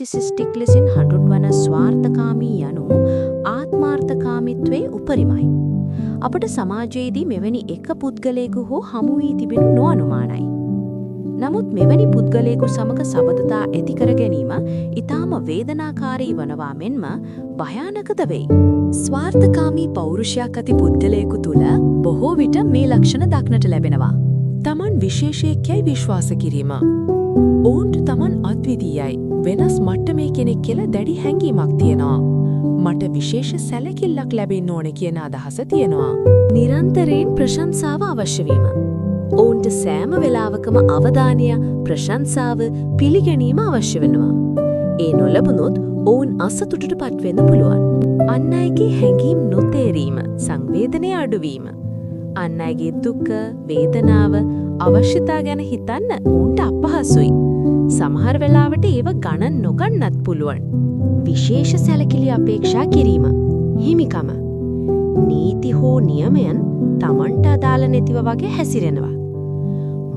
නාර්සිසිස්ටික් ලෙසින් හඳුන්වන ස්වාර්ථකාමී යනු ආත්මාර්ථකාමීත්වයේ උපරිමයි. අපට සමාජයේදී මෙවැනි එක පුද්ගලයෙකු හෝ හමු වී තිබෙනු නොඅනුමානයි. නමුත් මෙවැනි පුද්ගලයෙකු සමග සබඳතා ඇති කර ගැනීම ඊටාම වේදනාකාරී වනවා මෙන්ම භයානකද වෙයි. ස්වාර්ථකාමී පෞරුෂයක් ඇති පුද්ගලයෙකු තුල බොහෝ විට මේ ලක්ෂණ දක්නට ලැබෙනවා. තමන් විශේෂයෙක්යි විශ්වාස කිරීම. ඔවුන්ට තමන් අද්විතීයයි වෙනස් මට්ටමේ කෙනෙක් කියලා දැඩි හැඟීමක් තියෙනවා. මට විශේෂ සැලකිල්ලක් ලැබෙන්න ඕන කියන අදහස තියෙනවා. නිරන්තරයෙන් ප්‍රශංසාව අවශ්‍ය වීම. ඔවුන්ට සෑම වෙලාවකම අවධානය, ප්‍රශංසාව, පිළිගැනීම අවශ්‍ය වෙනවා. ඒ නොලැබුණොත් ඔවුන් අසතුටටපත් වෙන්න පුළුවන්. අන් අයගේ හැඟීම් නොතේරීම, සංවේදනය අඩුවීම. අන් අයගේ දුක, වේදනාව, අවශ්‍යතා ගැන හිතන්න ඔවුන්ට අපහසුයි. සමහර වෙලාවට ඒව ගණන් නොගන්නත් පුළුවන්. විශේෂ සැලකිලි අපේක්ෂා කිරීම, හිමිකම. නීති හෝ නියමයන් තමන්ට අදාළ නැතිව වගේ හැසිරෙනවා.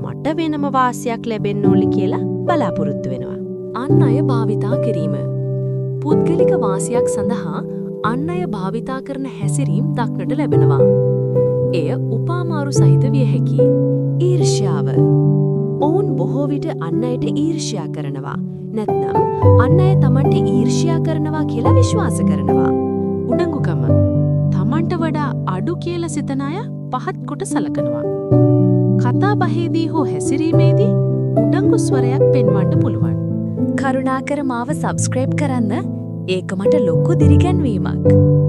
මට වෙනම වාසියක් ලැබෙන්න ඕනි කියලා බලාපොරොත්තු වෙනවා. අන් අය භාවිතා කිරීම. පුද්ගලික වාසියක් සඳහා අන් අය භාවිතා කරන හැසිරීම් දක්නට ලැබෙනවා. එය උපාමාරු සහිත විය හැකියි. ඊර්ෂ්‍යාව. ඔවුන් බොහෝ විට අන් අයට ඊර්ෂ්‍යා කරනවා. නැත්නම් අන් අය තමන්ට ඊර්ෂ්‍යා කරනවා කියලා විශ්වාස කරනවා. උඩඟුකම. තමන්ට වඩා අඩු කියලා සිතන අය පහත් කොට සලකනවා. කතා බහේදී හෝ හැසිරීමේදී උඩඟු ස්වරයක් පෙන්වන්න පුළුවන්. කරුණාකර මාව සබ්ස්ක්‍රයිබ් කරන්න. ඒක මට ලොකු දිරිගැන්වීමක්.